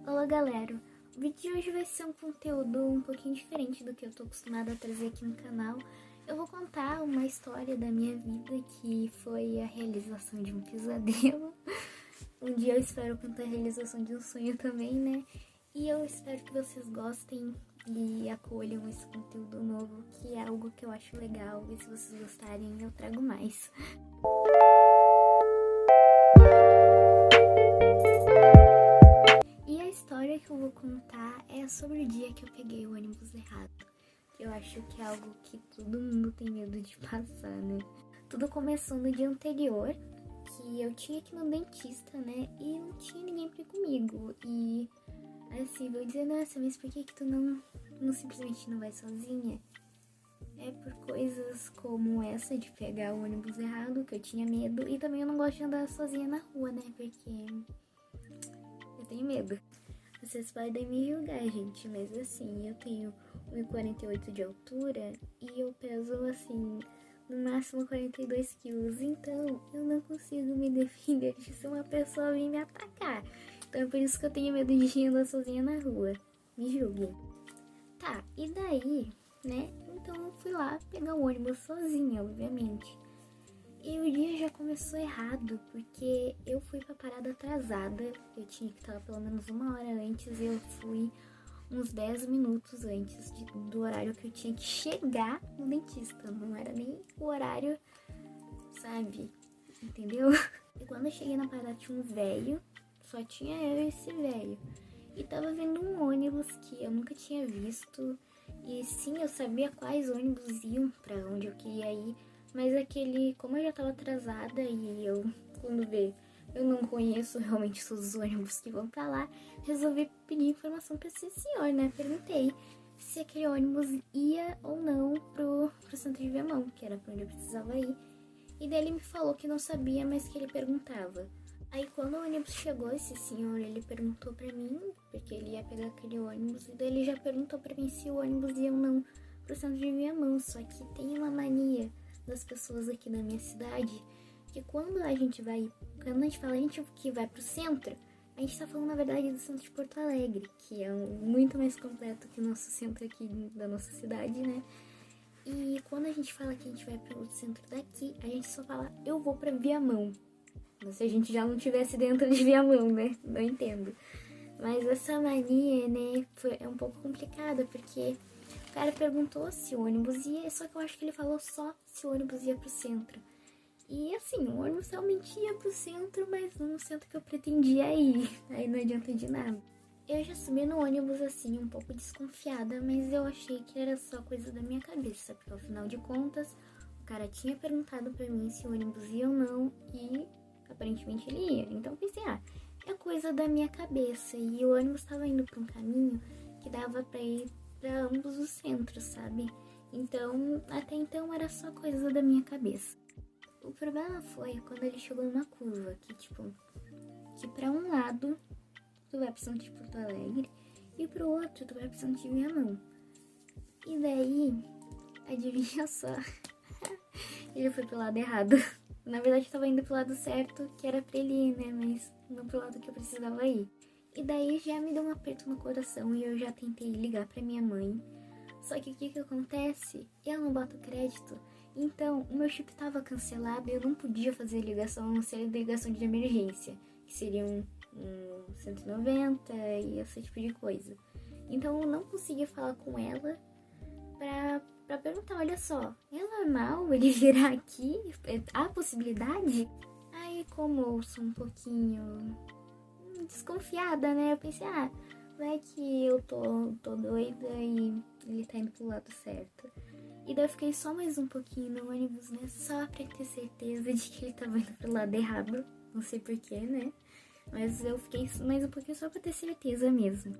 Olá galera, o vídeo de hoje vai ser um conteúdo um pouquinho diferente do que eu tô acostumada a trazer aqui no canal. Eu vou contar uma história da minha vida que foi a realização de um pesadelo. Um dia eu espero contar a realização de um sonho também, né? E eu espero que vocês gostem e acolham esse conteúdo novo, que é algo que eu acho legal, e se vocês gostarem eu trago mais. E a história que eu vou contar é sobre o dia que eu peguei o ônibus errado. Eu acho que é algo que todo mundo tem medo de passar, né? Tudo começou no dia anterior, que eu tinha que ir no dentista, né? E não tinha ninguém pra ir comigo. E assim, vou dizer, nossa, mas por que tu não simplesmente não vai sozinha? É por coisas como essa de pegar o ônibus errado, que eu tinha medo. E também eu não gosto de andar sozinha na rua, né? Porque eu tenho medo. Vocês podem me julgar, gente, mas assim, eu tenho 1,48 de altura e eu peso, assim, no máximo 42 quilos. Então, eu não consigo me defender de se uma pessoa vir me atacar. Então, é por isso que eu tenho medo de andar sozinha na rua. Me julguem. Tá, e daí, né? Então, eu fui lá pegar o ônibus sozinha, obviamente. E o dia já começou errado, porque eu fui pra parada atrasada. Eu tinha que estar pelo menos uma hora antes e eu fui uns 10 minutos antes do horário que eu tinha que chegar no dentista. Não era nem o horário, sabe? Entendeu? E quando eu cheguei na parada tinha um velho, só tinha eu e esse velho. E tava vindo um ônibus que eu nunca tinha visto. E sim, eu sabia quais ônibus iam pra onde eu queria ir. Mas como eu já tava atrasada e eu, quando vê, eu não conheço realmente todos os ônibus que vão pra lá, resolvi pedir informação pra esse senhor, né? Perguntei se aquele ônibus ia ou não pro centro de Viamão, que era pra onde eu precisava ir. E daí ele me falou que não sabia, mas que ele perguntava. Aí quando o ônibus chegou, esse senhor, ele perguntou pra mim, porque ele ia pegar aquele ônibus, e daí ele já perguntou pra mim se o ônibus ia ou não pro centro de Viamão. Só que tem uma mania das pessoas aqui na minha cidade, que quando a gente fala a gente que vai pro centro, a gente tá falando na verdade do centro de Porto Alegre, que é muito mais completo que o nosso centro aqui da nossa cidade, né? E quando a gente fala que a gente vai pro centro daqui, a gente só fala, eu vou pra Viamão. Mas se a gente já não tivesse dentro de Viamão, né? Não entendo. Mas essa mania, né, é um pouco complicada, porque o cara perguntou se o ônibus ia, só que eu acho que ele falou só se o ônibus ia pro centro. E assim, o ônibus realmente ia pro centro, mas não no centro que eu pretendia ir. Aí não adianta de nada. Eu já subi no ônibus assim, um pouco desconfiada, mas eu achei que era só coisa da minha cabeça, porque ao final de contas, o cara tinha perguntado pra mim se o ônibus ia ou não, e aparentemente ele ia. Então eu pensei, é coisa da minha cabeça. E o ônibus estava indo para um caminho que dava para ir para ambos os centros, sabe? Então, até então era só coisa da minha cabeça. O problema foi quando ele chegou numa curva que para um lado tu vai pro centro de Porto Alegre e pro outro tu vai pro centro de Viamão. E daí, adivinha só, ele foi pro lado errado. Na verdade, eu tava indo pro lado certo, que era pra ele ir, né? Mas não pro lado que eu precisava ir. E daí já me deu um aperto no coração e eu já tentei ligar pra minha mãe. Só que o que acontece? Eu não boto crédito. Então, o meu chip tava cancelado e eu não podia fazer ligação, a não ser ligação de emergência. Que seria um 190 e esse tipo de coisa. Então, eu não conseguia falar com ela pra perguntar, olha só, é normal ele virar aqui? Há possibilidade? Aí, como eu sou um pouquinho desconfiada, né? Eu pensei, vai que eu tô doida e ele tá indo pro lado certo. E daí eu fiquei só mais um pouquinho no ônibus, né? Só pra ter certeza de que ele tava indo pro lado errado. Não sei porquê, né? Mas eu fiquei mais um pouquinho só pra ter certeza mesmo.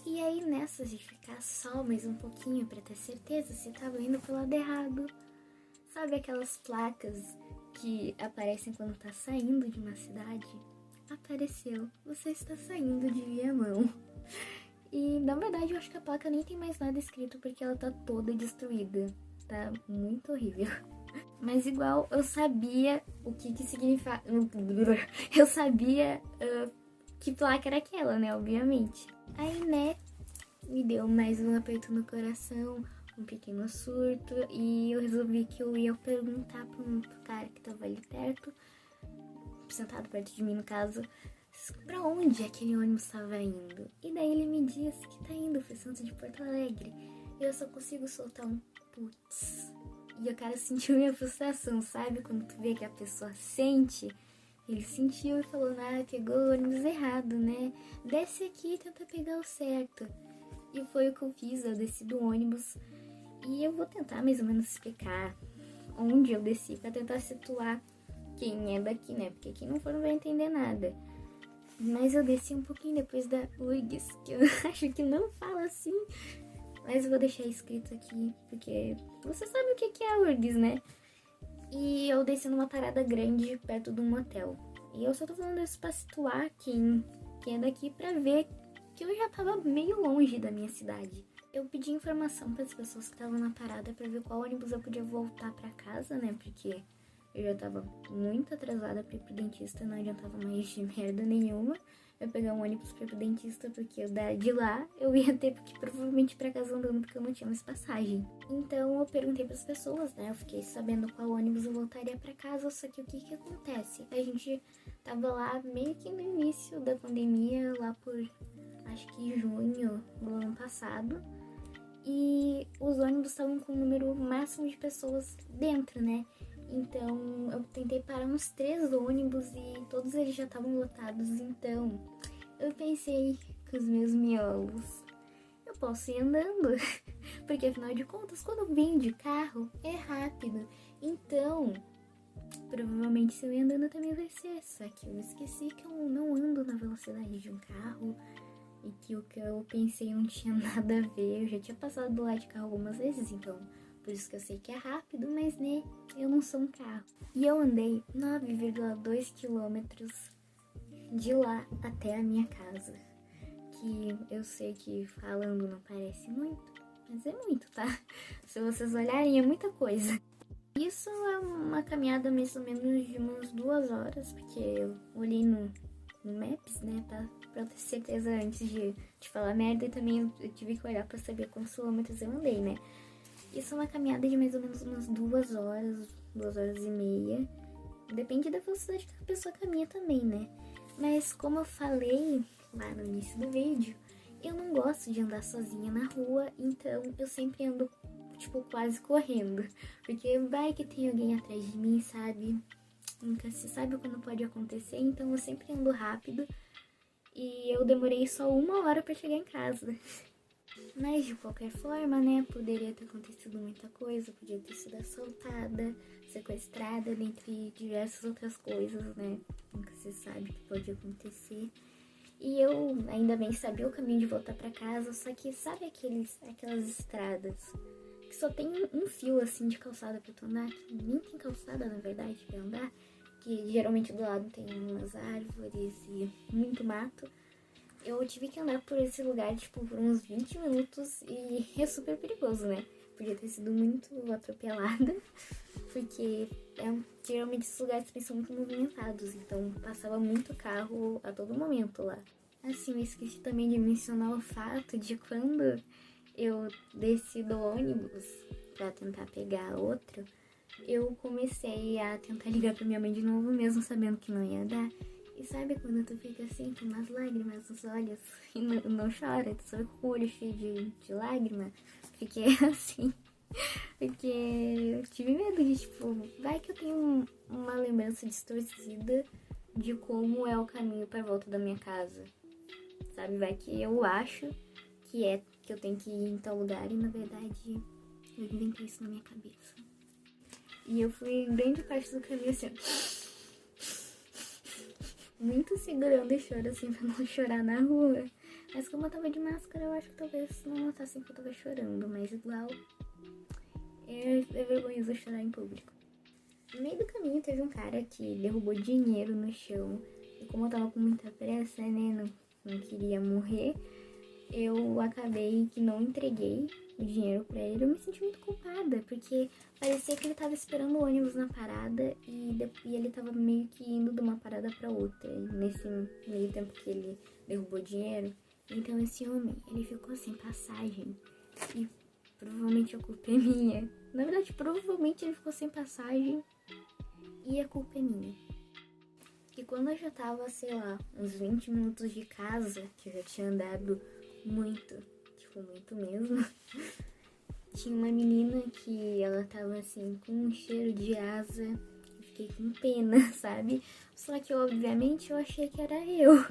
E aí, nessas de ficar só mais um pouquinho pra ter certeza se tava indo pro lado errado, sabe aquelas placas que aparecem quando tá saindo de uma cidade? Apareceu, você está saindo de Viamão. E, na verdade, eu acho que a placa nem tem mais nada escrito porque ela tá toda destruída. Tá muito horrível. Mas igual, eu sabia o que significa... Eu sabia que placa era aquela, né? Obviamente. Aí, né, me deu mais um aperto no coração, um pequeno surto, e eu resolvi que eu ia perguntar pro cara que tava ali perto, sentado perto de mim no caso, pra onde aquele ônibus estava indo. E daí ele me disse que tá indo pro centro de Porto Alegre. E eu só consigo soltar um putz. E o cara sentiu minha frustração, sabe? Quando tu vê que a pessoa sente, ele sentiu e falou, pegou o ônibus errado, né? Desce aqui e tenta pegar o certo. E foi o que eu fiz, eu desci do ônibus. E eu vou tentar mais ou menos explicar onde eu desci, pra tentar situar quem é daqui, né? Porque quem não for não vai entender nada. Mas eu desci um pouquinho depois da URGS, que eu acho que não fala assim. Mas eu vou deixar escrito aqui, porque você sabe o que é a URGS, né? E eu desci numa parada grande perto de um motel. E eu só tô falando isso pra situar quem é daqui pra ver que eu já tava meio longe da minha cidade. Eu pedi informação para as pessoas que estavam na parada pra ver qual ônibus eu podia voltar pra casa, né? Porque eu já tava muito atrasada pra ir pro dentista, não adiantava mais de merda nenhuma eu pegar um ônibus pra ir pro dentista, porque de lá eu ia ter que provavelmente ir pra casa andando, porque eu não tinha mais passagem. Então eu perguntei pras pessoas, né? Eu fiquei sabendo qual ônibus eu voltaria pra casa, só que o que acontece? A gente tava lá meio que no início da pandemia, lá por acho que junho do ano passado. E os ônibus estavam com um número máximo de pessoas dentro, né? Então eu tentei parar uns 3 ônibus e todos eles já estavam lotados. Então eu pensei com os meus miolos, eu posso ir andando, porque afinal de contas quando eu venho de carro é rápido. Então provavelmente se eu ir andando também vai ser. Só que eu esqueci que eu não ando na velocidade de um carro. E que o que eu pensei não tinha nada a ver. Eu já tinha passado do lado de carro algumas vezes, então por isso que eu sei que é rápido, mas né, eu não sou um carro. E eu andei 9,2 quilômetros de lá até a minha casa. Que eu sei que falando não parece muito, mas é muito, tá? Se vocês olharem, é muita coisa. Isso é uma caminhada mais ou menos de umas 2 horas, porque eu olhei no Maps, né, pra ter certeza antes de falar merda, e também eu tive que olhar pra saber quantos quilômetros eu andei, né. Isso é uma caminhada de mais ou menos umas 2 horas, 2 horas e meia. Depende da velocidade que a pessoa caminha também, né. Mas como eu falei lá no início do vídeo, eu não gosto de andar sozinha na rua, então eu sempre ando, tipo, quase correndo. Porque vai que tem alguém atrás de mim, sabe? Nunca se sabe quando pode acontecer, então eu sempre ando rápido. E eu demorei só 1 hora pra chegar em casa. Mas de qualquer forma, né, poderia ter acontecido muita coisa, podia ter sido assaltada, sequestrada, dentre diversas outras coisas, né, nunca se sabe o que pode acontecer. E eu ainda bem sabia o caminho de voltar pra casa, só que sabe aquelas estradas que só tem um fio assim de calçada pra tu andar, que nem tem calçada na verdade pra andar, que geralmente do lado tem umas árvores e muito mato. Eu tive que andar por esse lugar, tipo, por uns 20 minutos e é super perigoso, né? Podia ter sido muito atropelada, porque geralmente esses lugares também são muito movimentados, então passava muito carro a todo momento lá. Assim, eu esqueci também de mencionar o fato de quando eu desci do ônibus pra tentar pegar outro, eu comecei a tentar ligar pra minha mãe de novo, mesmo sabendo que não ia dar. E sabe quando tu fica assim, com umas lágrimas nos olhos e não chora, tu só fica com o olho cheio de lágrima? Fiquei assim, porque eu tive medo de, tipo, vai que eu tenho uma lembrança distorcida de como é o caminho pra volta da minha casa, sabe? Vai que eu acho que eu tenho que ir em tal lugar e na verdade eu inventei isso na minha cabeça. E eu fui grande parte do caminho assim, muito segurando o choro assim pra não chorar na rua. Mas como eu tava de máscara, eu acho que talvez não notassem que eu tava chorando, mas igual é vergonhoso chorar em público. No meio do caminho teve um cara que derrubou dinheiro no chão. E como eu tava com muita pressa, né, não queria morrer, eu acabei que não entreguei o dinheiro pra ele. Eu me senti muito culpada, porque parecia que ele tava esperando o ônibus na parada e ele tava meio que indo de uma parada pra outra. E nesse meio tempo que ele derrubou dinheiro, então esse homem, ele ficou sem passagem. E provavelmente a culpa é minha. Na verdade, provavelmente ele ficou sem passagem e a culpa é minha. E quando eu já tava, sei lá, uns 20 minutos de casa, que eu já tinha andado muito, tipo, muito mesmo, tinha uma menina que ela tava assim, com um cheiro de asa, eu fiquei com pena, sabe? Só que, obviamente, eu achei que era eu,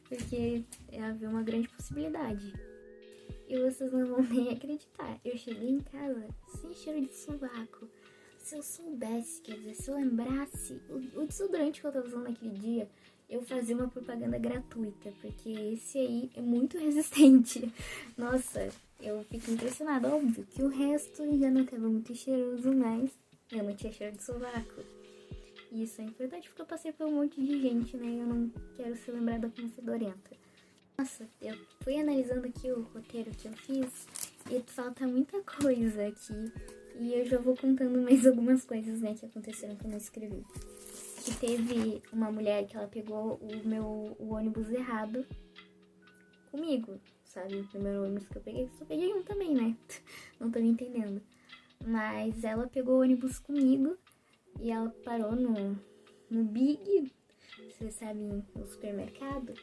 porque havia uma grande possibilidade. E vocês não vão nem acreditar, eu cheguei em casa sem cheiro de sovaco. Se eu soubesse, quer dizer, se eu lembrasse, o desodorante que eu tava usando naquele dia, eu fazia uma propaganda gratuita, porque esse aí é muito resistente. Nossa, eu fico impressionada, óbvio que o resto já não tava muito cheiroso, mas eu não tinha cheiro de sovaco. E isso é importante porque eu passei por um monte de gente, né? Eu não quero ser lembrada como fedorenta. Nossa, eu fui analisando aqui o roteiro que eu fiz e falta muita coisa aqui. E eu já vou contando mais algumas coisas, né, que aconteceram quando eu escrevi. Que teve uma mulher que ela pegou o ônibus errado comigo, sabe? O primeiro ônibus que eu peguei, só peguei um também, né? Não tô me entendendo. Mas ela pegou o ônibus comigo e ela parou no Big, vocês sabem, no supermercado.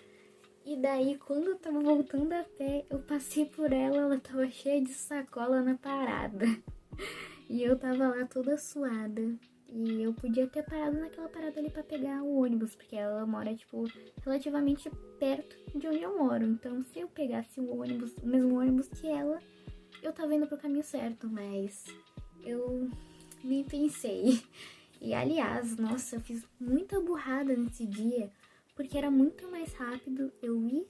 E daí, quando eu tava voltando a pé, eu passei por ela tava cheia de sacola na parada. E eu tava lá toda suada. E eu podia ter parado naquela parada ali pra pegar o ônibus, porque ela mora, tipo, relativamente perto de onde eu moro. Então, se eu pegasse o ônibus, o mesmo ônibus que ela, eu tava indo pro caminho certo, mas eu nem pensei. E, aliás, nossa, eu fiz muita burrada nesse dia, porque era muito mais rápido eu ir,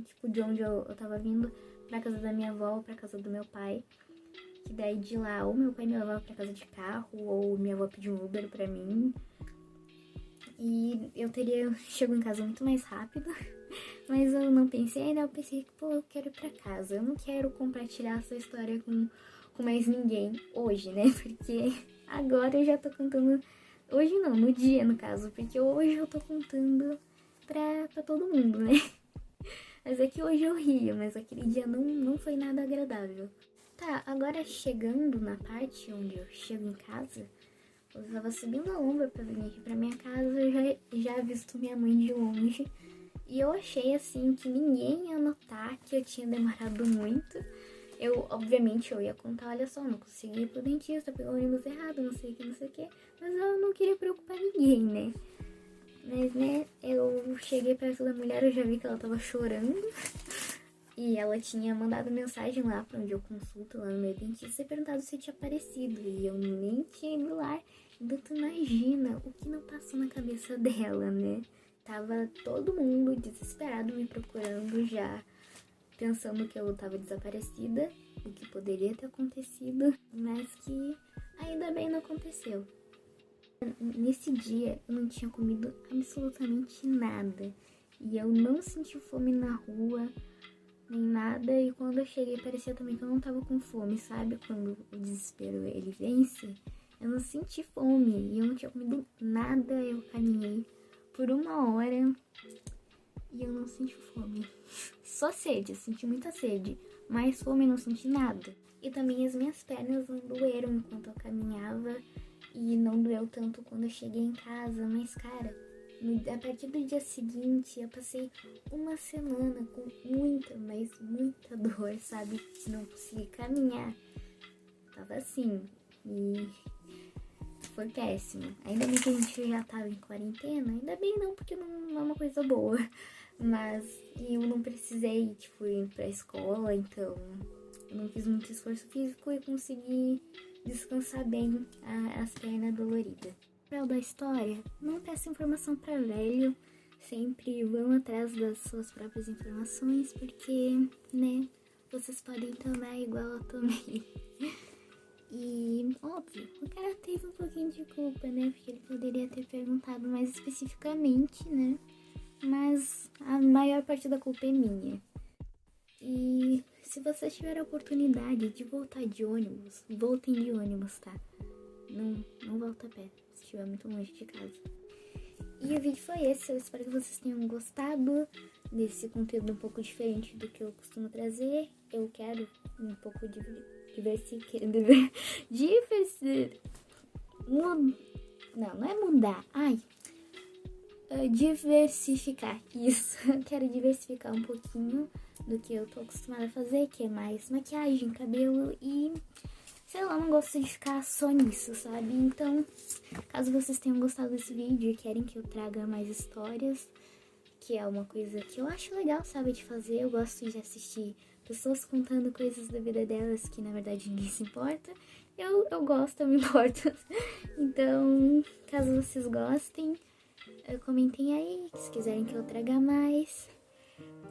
tipo, de onde eu tava vindo, pra casa da minha avó, pra casa do meu pai. Que daí de lá, ou meu pai me levava pra casa de carro, ou minha avó pediu um Uber pra mim. E eu chego em casa muito mais rápido. Mas eu não pensei, né? Eu pensei que, pô, eu quero ir pra casa. Eu não quero compartilhar essa história com mais ninguém hoje, né? Porque agora eu já tô contando... Hoje não, no dia, no caso. Porque hoje eu tô contando pra todo mundo, né? Mas é que hoje eu rio, mas aquele dia não foi nada agradável. Tá, agora chegando na parte onde eu chego em casa, eu tava subindo a lombra pra vir aqui pra minha casa, eu já avisto minha mãe de longe. E eu achei, assim, que ninguém ia notar que eu tinha demorado muito. Obviamente, eu ia contar, olha só, não consegui ir pro dentista, pegou o ônibus errado, não sei o que, não sei o que. Mas eu não queria preocupar ninguém, né? Mas, né, eu cheguei perto da mulher, eu já vi que ela tava chorando. E ela tinha mandado mensagem lá pra onde eu consulto, lá no meu dentista, e perguntado se eu tinha aparecido. E eu nem tinha ido lá. Então tu imagina o que não passou na cabeça dela, né? Tava todo mundo desesperado me procurando já, pensando que eu tava desaparecida, o que poderia ter acontecido, mas que ainda bem não aconteceu. Nesse dia eu não tinha comido absolutamente nada. E eu não senti fome na rua, nem nada, e quando eu cheguei parecia também que eu não tava com fome, sabe? Quando o desespero ele vence, eu não senti fome e eu não tinha comido nada, eu caminhei por 1 hora e eu não senti fome. Só sede, eu senti muita sede, mas fome eu não senti nada. E também as minhas pernas não doeram enquanto eu caminhava e não doeu tanto quando eu cheguei em casa, mas cara, a partir do dia seguinte, eu passei uma semana com muita, mas muita dor, sabe? Não consegui caminhar. Tava assim. E foi péssimo. Ainda bem que a gente já tava em quarentena. Ainda bem não, porque não é uma coisa boa. Mas eu não precisei, tipo, ir pra escola, então eu não fiz muito esforço físico e consegui descansar bem as pernas doloridas. Moral da história, não peça informação pra velho, sempre vão atrás das suas próprias informações, porque, né, vocês podem tomar igual eu tomei. E, óbvio, o cara teve um pouquinho de culpa, né, porque ele poderia ter perguntado mais especificamente, né, mas a maior parte da culpa é minha. E se vocês tiverem a oportunidade de voltar de ônibus, voltem de ônibus, tá? Não volta a pé, se estiver muito longe de casa. E o vídeo foi esse, eu espero que vocês tenham gostado desse conteúdo um pouco diferente do que eu costumo trazer. Eu quero um pouco de diversificar, isso. Eu quero diversificar um pouquinho do que eu tô acostumada a fazer, que é mais maquiagem, cabelo e, sei lá, não gosto de ficar só nisso, sabe? Então, caso vocês tenham gostado desse vídeo e querem que eu traga mais histórias, que é uma coisa que eu acho legal, sabe, de fazer, eu gosto de assistir pessoas contando coisas da vida delas que, na verdade, ninguém se importa. Eu gosto, eu me importo. Então, caso vocês gostem, comentem aí, se quiserem que eu traga mais.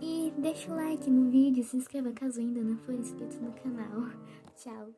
E deixa o like no vídeo, se inscreva caso ainda não for inscrito no canal. Tchau!